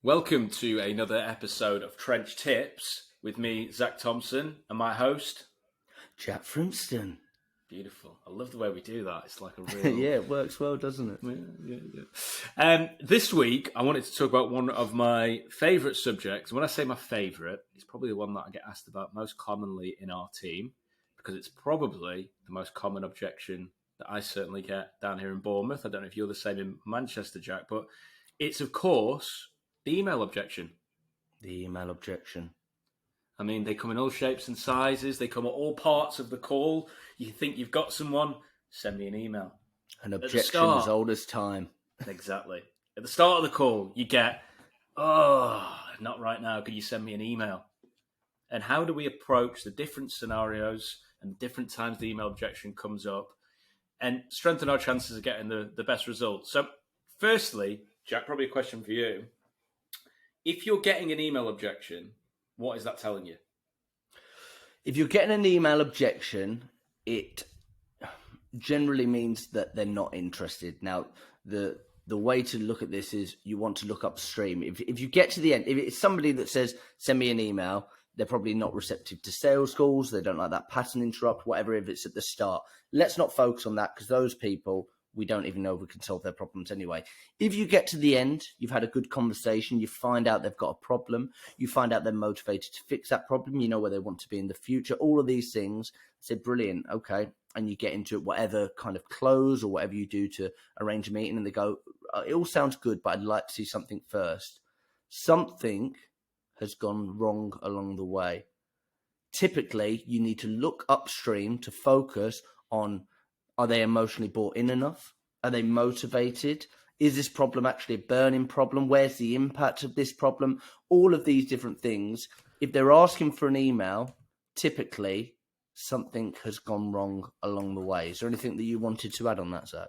Welcome to another episode of Trench Tips with me, Zach Thompson, and my host, Jack Frimston. Beautiful. I love the way we do that. It's like a real... Yeah, it works well, doesn't it? Yeah. This week, I wanted to talk about one of my favourite subjects. When I say my favourite, it's probably the one that I get asked about most commonly in our team, because it's probably the most common objection that I certainly get down here in Bournemouth. I don't know if you're the same in Manchester, Jack, but it's, of course, the email objection. The email objection. I mean, they come in all shapes and sizes. They come at all parts of the call. You think you've got someone, send me an email. An objection as old as time. Exactly. At the start of the call, you get, oh, not right now. Could you send me an email? And how do we approach the different scenarios and different times the email objection comes up and strengthen our chances of getting the best results? So, firstly, Jack, probably a question for you. If you're getting an email objection, what is that telling you? If you're getting an email objection, it generally means that they're not interested. Now, the way to look at this is you want to look upstream. If you get to the end, if it's somebody that says, send me an email, they're probably not receptive to sales calls. They don't like that pattern interrupt, whatever, if it's at the start. Let's not focus on that because those people, we don't even know if we can solve their problems anyway. If you get to the end, you've had a good conversation, you find out they've got a problem, you find out they're motivated to fix that problem, you know where they want to be in the future, all of these things, say, brilliant, okay, and you get into whatever kind of close or whatever you do to arrange a meeting, and they go, it all sounds good, but I'd like to see something first. Something has gone wrong along the way. Typically, you need to look upstream to focus on, are they emotionally bought in enough? Are they motivated? Is this problem actually a burning problem? Where's the impact of this problem? All of these different things. If they're asking for an email, typically something has gone wrong along the way. Is there anything that you wanted to add on that, Zach?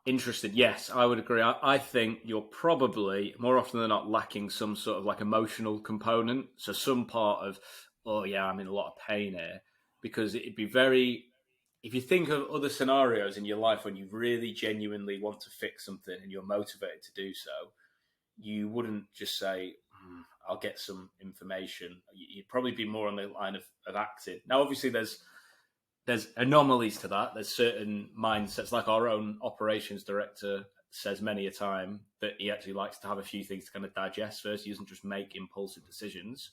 Interested. Yes, I would agree. I think you're probably, more often than not, lacking some sort of like emotional component. So some part of, oh yeah, I'm in a lot of pain here. Because it'd be very... If you think of other scenarios in your life when you really genuinely want to fix something and you're motivated to do so, you wouldn't just say, I'll get some information. You'd probably be more on the line of acting. Now, obviously, there's anomalies to that. There's certain mindsets, like our own operations director says many a time, that he actually likes to have a few things to kind of digest first. He doesn't just make impulsive decisions.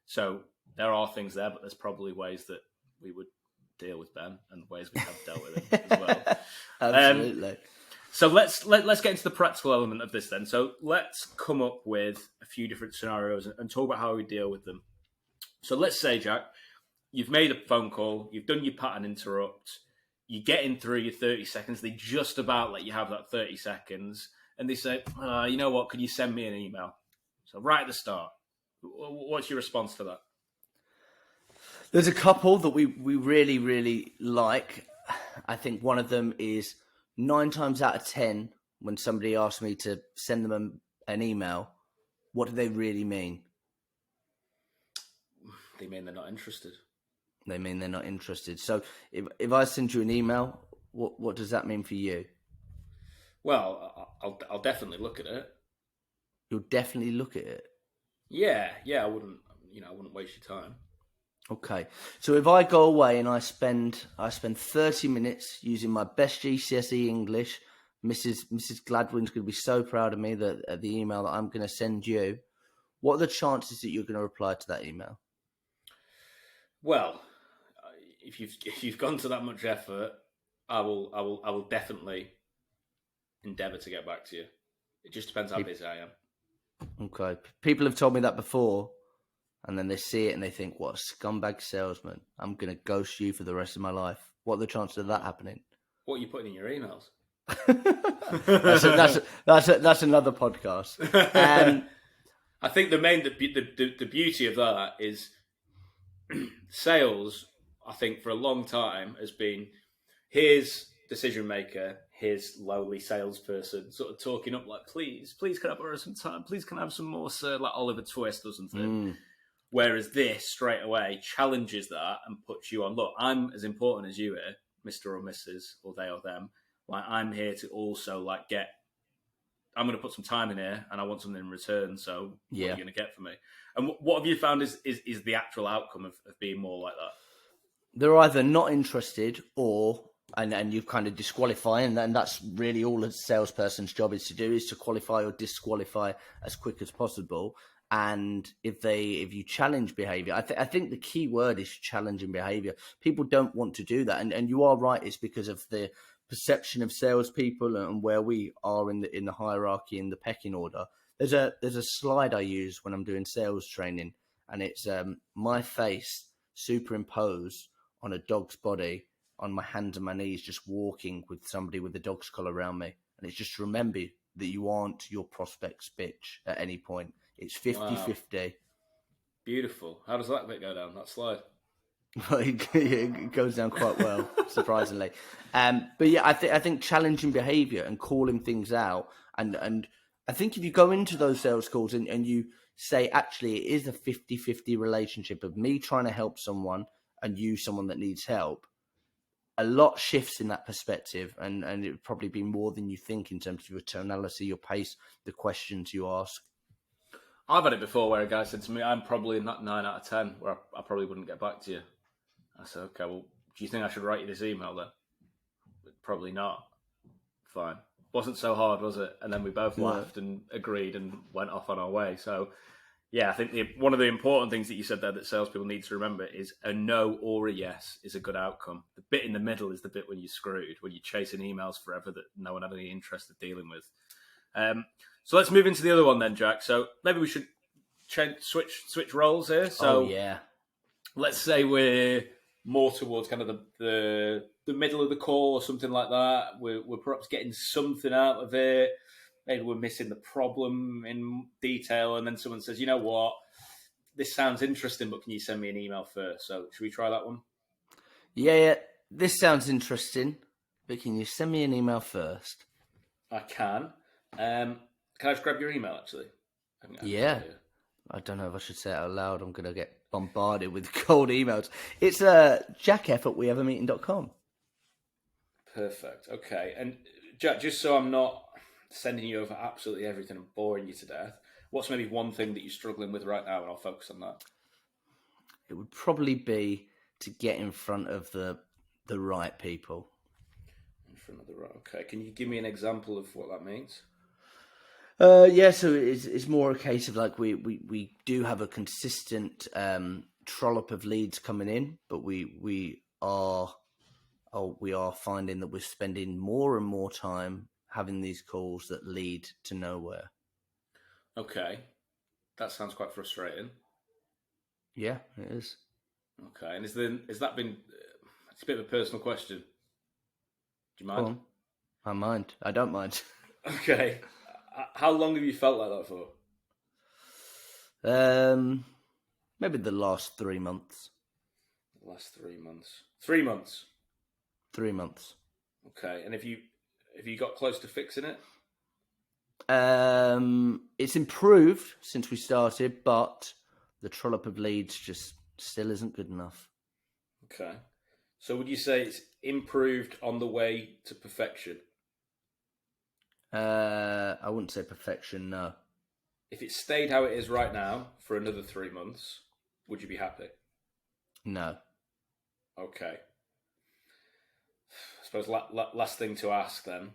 So there are things there, but there's probably ways that we would deal with Ben and ways we have dealt with him as well. Absolutely. So let's get into the practical element of this then. So let's come up with a few different scenarios and talk about how we deal with them. So let's say, Jack, you've made a phone call, you've done your pattern interrupt, you get in through your 30 seconds, they just about let you have that 30 seconds, and they say, you know what, could you send me an email? So right at the start, what's your response to that? There's a couple that we really, really like. I think one of them is 9 times out of 10, when somebody asks me to send them an email, what do they really mean? They mean they're not interested. They mean they're not interested. So if I send you an email, what does that mean for you? Well, I'll definitely look at it. You'll definitely look at it? Yeah, I wouldn't waste your time. Okay, so if I go away and I spend 30 minutes using my best GCSE English, Mrs. Gladwin's going to be so proud of me that the email that I'm going to send you. What are the chances that you're going to reply to that email? Well, if you've gone to that much effort, I will definitely endeavour to get back to you. It just depends how busy I am. Okay, people have told me that before. And then they see it and they think, what a scumbag salesman. I'm going to ghost you for the rest of my life. What are the chances of that happening? What are you putting in your emails? that's another podcast. I think the beauty of that is sales, I think, for a long time has been, here's decision maker, here's lowly salesperson, sort of talking up like, please can I borrow some time? Please can I have some more, sir? Like Oliver Twist or something. Whereas this straight away challenges that and puts you on, look, I'm as important as you here, Mr. or Mrs. or they or them. Like, I'm here to also like get I'm going to put some time in here, and I want something in return. So what are Yeah. you going to get for me? And what have you found is the actual outcome of being more like that? They're either not interested or and you kind of disqualify, and that's really all a salesperson's job is to do, is to qualify or disqualify as quick as possible. And if you challenge behavior, I think the key word is challenging behavior. People don't want to do that, and you are right. It's because of the perception of salespeople and where we are in the hierarchy, in the pecking order. There's a slide I use when I'm doing sales training, and it's my face superimposed on a dog's body, on my hands and my knees, just walking with somebody with a dog's collar around me. And it's just to remember that you aren't your prospect's bitch at any point. It's 50-50. Wow. Beautiful. How does that bit go down, that slide? It goes down quite well, surprisingly. But yeah, I think challenging behaviour and calling things out, and I think if you go into those sales calls and you say, actually, it is a 50-50 relationship of me trying to help someone and you, someone that needs help, a lot shifts in that perspective, and it would probably be more than you think in terms of your tonality, your pace, the questions you ask. I've had it before where a guy said to me, I'm probably in that 9 out of 10 where I probably wouldn't get back to you. I said, okay, well, do you think I should write you this email then? Probably not. Fine. Wasn't so hard, was it? And then we both laughed and agreed and went off on our way. So, yeah, I think one of the important things that you said there that salespeople need to remember is a no or a yes is a good outcome. The bit in the middle is the bit when you're screwed, when you're chasing emails forever that no one had any interest in dealing with. So let's move into the other one then, Jack. So maybe we should switch roles here. So yeah. Let's say we're more towards kind of the middle of the call or something like that. We're perhaps getting something out of it. Maybe we're missing the problem in detail, and then someone says, "You know what? This sounds interesting, but can you send me an email first?" So should we try that one? Yeah. This sounds interesting, but can you send me an email first? I can. Can I just grab your email, actually? Yeah. I don't know if I should say it out loud. I'm going to get bombarded with cold emails. It's jackf@wehaveameeting.com. Perfect. Okay. And Jack, just so I'm not sending you over absolutely everything and boring you to death, what's maybe one thing that you're struggling with right now, and I'll focus on that? It would probably be to get in front of the right people. In front of the right. Okay. Can you give me an example of what that means? Yeah, so it's more a case of like we do have a consistent trollop of leads coming in, but we are finding that we're spending more and more time having these calls that lead to nowhere. Okay, that sounds quite frustrating. Yeah, it is. Okay, and has that been? It's a bit of a personal question. Do you mind? Go on. I mind. I don't mind. Okay. How long have you felt like that for? Maybe the last 3 months. Last 3 months. 3 months. 3 months. Okay, and have you got close to fixing it? It's improved since we started, but the trollop of leads just still isn't good enough. Okay, so would you say it's improved on the way to perfection? I wouldn't say perfection, no. If it stayed how it is right now for another 3 months, would you be happy? No. Okay. I suppose last thing to ask then.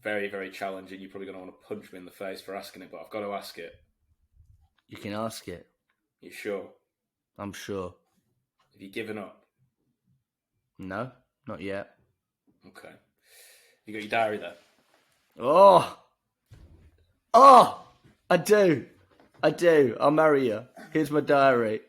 Very, very challenging. You're probably going to want to punch me in the face for asking it, but I've got to ask it. You can ask it. You sure? I'm sure. Have you given up? No, not yet. Okay. You got your diary there? Oh, I do. I'll marry you. Here's my diary.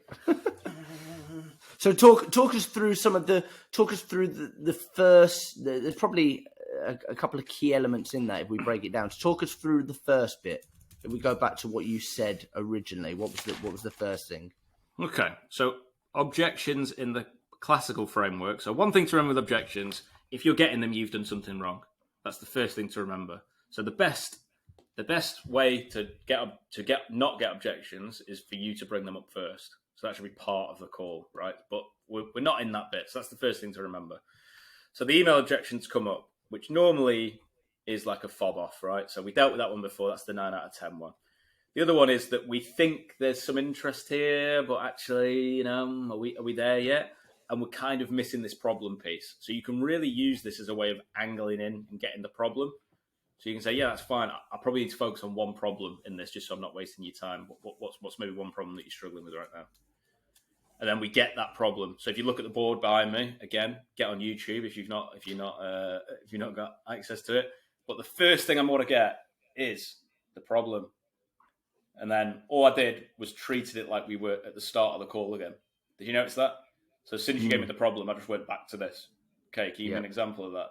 So talk us through the first. There's probably a couple of key elements in that if we break it down. So talk us through the first bit. If we go back to what you said originally, what was the first thing? Okay, so objections in the classical framework. So one thing to remember with objections: if you're getting them, you've done something wrong. That's the first thing to remember. So the best way to not get objections is for you to bring them up first. So that should be part of the call, right? But we're not in that bit. So that's the first thing to remember. So the email objections come up, which normally is like a fob off, right? So we dealt with that one before. That's the 9 out of 10 one. The other one is that we think there's some interest here, but actually, are we there yet? And we're kind of missing this problem piece. So you can really use this as a way of angling in and getting the problem. So you can say, yeah, that's fine. I probably need to focus on one problem in this, just so I'm not wasting your time. What's maybe one problem that you're struggling with right now? And then we get that problem. So if you look at the board behind me, again, get on YouTube if you've not got access to it. But the first thing I'm going to get is the problem. And then all I did was treated it like we were at the start of the call again. Did you notice that? So as soon as you gave me the problem, I just went back to this. Okay, can you give me an example of that?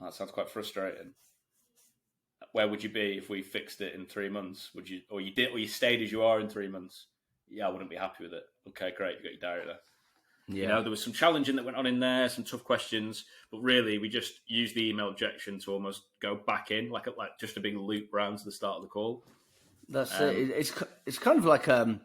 Oh, that sounds quite frustrating. Where would you be if we fixed it in 3 months? Would you, or you stayed as you are in 3 months? Yeah, I wouldn't be happy with it. Okay, great, you got your diary there. Yeah. There was some challenging that went on in there, some tough questions, but really we just used the email objection to almost go back in, like just a big loop round to the start of the call. That's it. It's kind of like a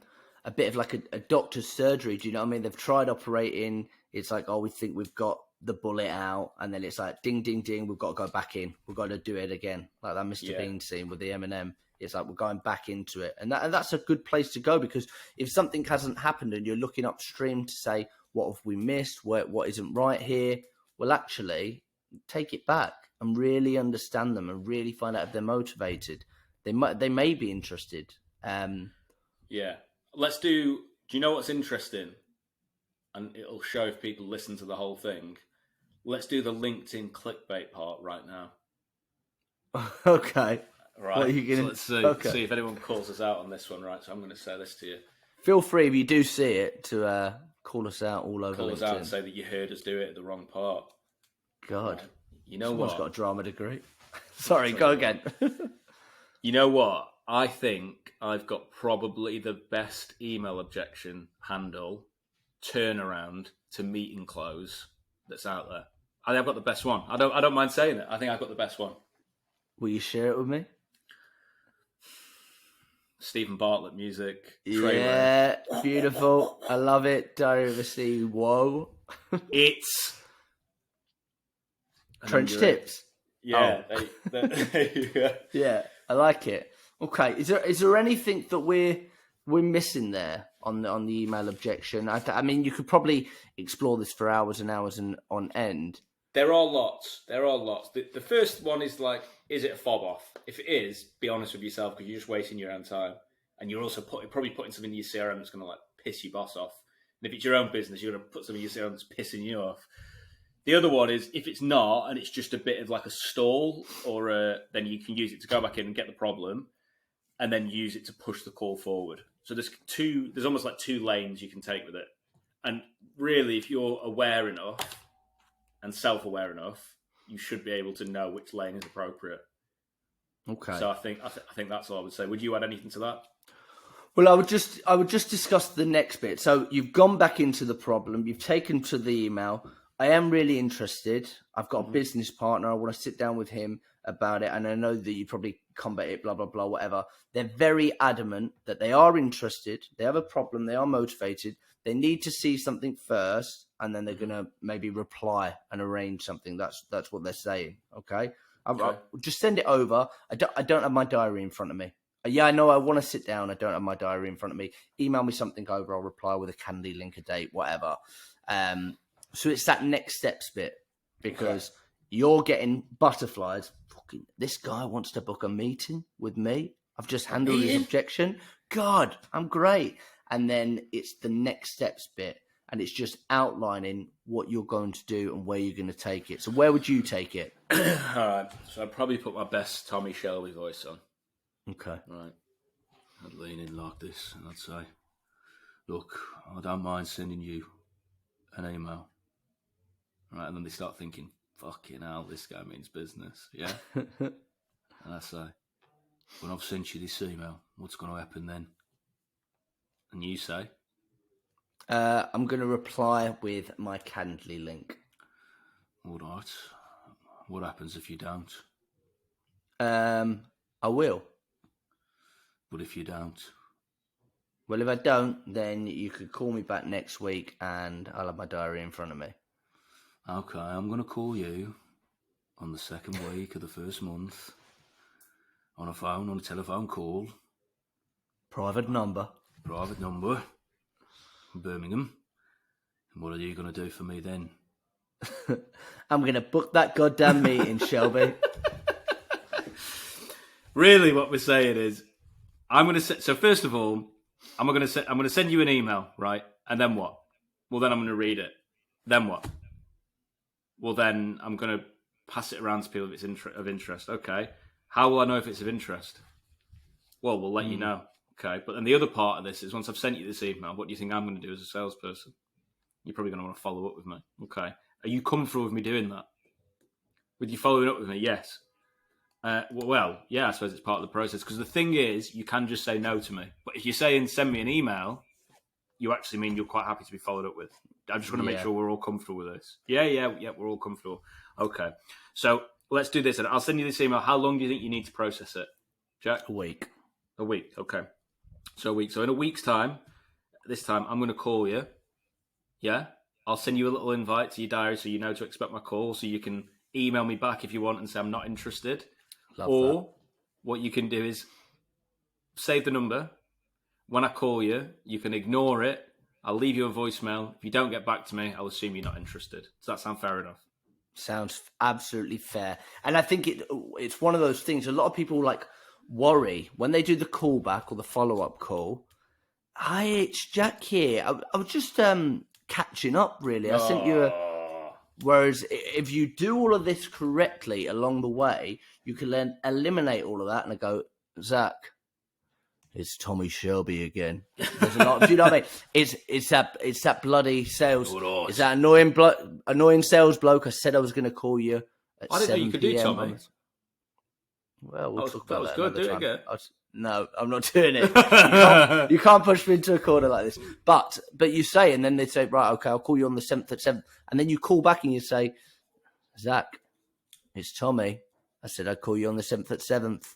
bit of like a doctor's surgery. Do you know what I mean? They've tried operating. It's like, we think we've got the bullet out, and then it's like, ding, ding, ding. We've got to go back in. We've got to do it again, like that Mr. Bean scene with the M&M. It's like we're going back into it, and that's a good place to go, because if something hasn't happened and you're looking upstream to say, what have we missed? What isn't right here? Well, actually, take it back and really understand them and really find out if they're motivated. They may be interested. Yeah. Let's do. Do you know what's interesting? And it'll show if people listen to the whole thing. Let's do the LinkedIn clickbait part right now. Okay. Right. What are you gonna... let's see if anyone calls us out on this one. Right. So I'm going to say this to you. Feel free, if you do see it, to call us out all over LinkedIn. Call us out and say that you heard us do it at the wrong part. God. You know Someone's what? got a drama degree. Sorry, go again. You know what? I think I've got probably the best email objection handle turnaround to meeting close that's out there. I think I've got the best one. I don't mind saying it. I think I've got the best one. Will you share it with me? Stephen Bartlett music. Trailer. Yeah, beautiful. I love it. Diary of a Sea. Whoa. It's Trench Tips. Yeah. Yeah, I like it. Okay, is there anything that we're missing there on the email objection? I mean, you could probably explore this for hours and hours and on end. There are lots. The first one is like, is it a fob off? If it is, be honest with yourself, because you're just wasting your own time, and you're also probably putting something in your CRM that's going to like piss your boss off. And if it's your own business, you're going to put something in your CRM that's pissing you off. The other one is if it's not, and it's just a bit of like a stall, then you can use it to go back in and get the problem, and then use it to push the call forward. So there's almost like two lanes you can take with it. And really, if you're aware enough and self-aware enough, you should be able to know which lane is appropriate. Okay. So I think that's all I would say. Would you add anything to that? Well, I would just discuss the next bit. So you've gone back into the problem. You've taken to the email. I am really interested. I've got a business partner. I want to sit down with him about it. And I know that you probably combat it, blah, blah, blah, whatever. They're very adamant that they are interested. They have a problem. They are motivated. They need to see something first, and then they're going to maybe reply and arrange something. That's what they're saying. Okay. I'll just send it over. I don't have my diary in front of me. Yeah, I know I want to sit down. I don't have my diary in front of me. Email me something over. I'll reply with a Candy link, a date, whatever. So it's that next steps bit, because you're getting butterflies. Fucking, this guy wants to book a meeting with me. I've just handled his objection. God, I'm great. And then it's the next steps bit, and it's just outlining what you're going to do and where you're going to take it. So where would you take it? All right. So I'd probably put my best Tommy Shelby voice on. Okay. Right. I'd lean in like this and I'd say, look, I don't mind sending you an email. Right. And then they start thinking, fucking hell, this guy means business. Yeah. And I say, when I've sent you this email, what's going to happen then? And you say? I'm going to reply with my Candly link. All right. What happens if you don't? I will. But if you don't? Well, if I don't, then you could call me back next week and I'll have my diary in front of me. Okay, I'm going to call you on the second week of the first month, on a telephone call. Private number, Birmingham. And what are you going to do for me then? I'm going to book that goddamn meeting, Shelby. Really, what we're saying is, I'm going to say. So first of all, I'm going to send you an email, right? And then what? Well, then I'm going to read it. Then what? Well, then I'm going to pass it around to people if it's of interest. Okay. How will I know if it's of interest? Well, we'll let you know. Okay. But then the other part of this is, once I've sent you this email, what do you think I'm going to do as a salesperson? You're probably going to want to follow up with me. Okay. Are you comfortable with me doing that? With you following up with me? Yes. Well, yeah, I suppose it's part of the process. Because the thing is, you can just say no to me. But if you're saying send me an email, you actually mean you're quite happy to be followed up with. I just want to make sure we're all comfortable with this. Yeah, we're all comfortable. Okay. So let's do this. And I'll send you this email. How long do you think you need to process it, Jack? A week. A week, okay. So a week. So in a week's time, this time, I'm going to call you. Yeah? I'll send you a little invite to your diary so you know to expect my call, so you can email me back if you want and say I'm not interested. Or what you can do is save the number. When I call you, you can ignore it. I'll leave you a voicemail. If you don't get back to me, I'll assume you're not interested. Does that sound fair enough? Sounds absolutely fair. And I think it's one of those things. A lot of people worry when they do the callback or the follow-up call. Hi, it's Jack here. I was just catching up, really. I sent you a... Whereas if you do all of this correctly along the way, you can then eliminate all of that and go, Zach, it's Tommy Shelby again. There's a lot. Do you know what I mean? It's that bloody sales. It's that annoying sales bloke. I said I was going to call you at 7 p.m. I didn't know you could do Tommy. Well, we'll talk about that. That was good. Do it again. No, I'm not doing it. You can't push me into a corner like this. But you say, and then they say, right, okay, I'll call you on the 7th at 7. And then you call back and you say, Zach, it's Tommy. I said I'd call you on the 7th at 7th.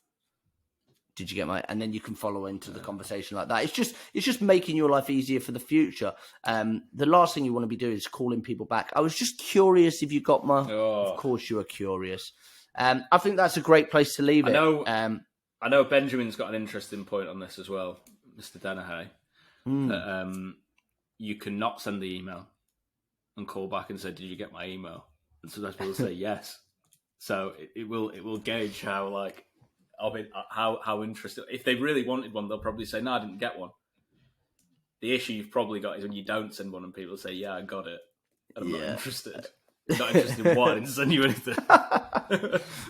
Did you get my? And then you can follow into the conversation like that. It's just making your life easier for the future. The last thing you want to be doing is calling people back. I was just curious if you got my. Of course, you were curious. I think that's a great place to leave it. I know Benjamin's got an interesting point on this as well, Mr. Dennehy. That you cannot send the email and call back and say, "Did you get my email?" And sometimes people say yes. So it will gauge how how interested. If they really wanted one, they'll probably say, "No, I didn't get one." The issue you've probably got is when you don't send one and people say, "Yeah, I got it," and I'm not interested. I'm not interested in what? I didn't send you anything.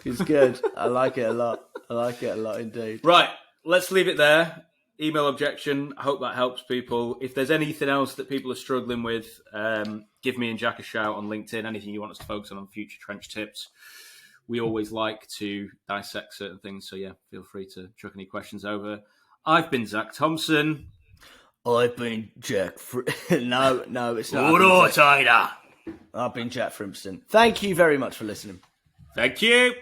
It's good. I like it a lot. I like it a lot indeed. Right, let's leave it there. Email objection. I hope that helps people. If there's anything else that people are struggling with, give me and Jack a shout on LinkedIn. Anything you want us to focus on future trench tips. We always like to dissect certain things. So, yeah, feel free to chuck any questions over. I've been Zach Thompson. I've been Jack. No, it's not. All right, I've been Jack Frimston. Thank you very much for listening. Thank you.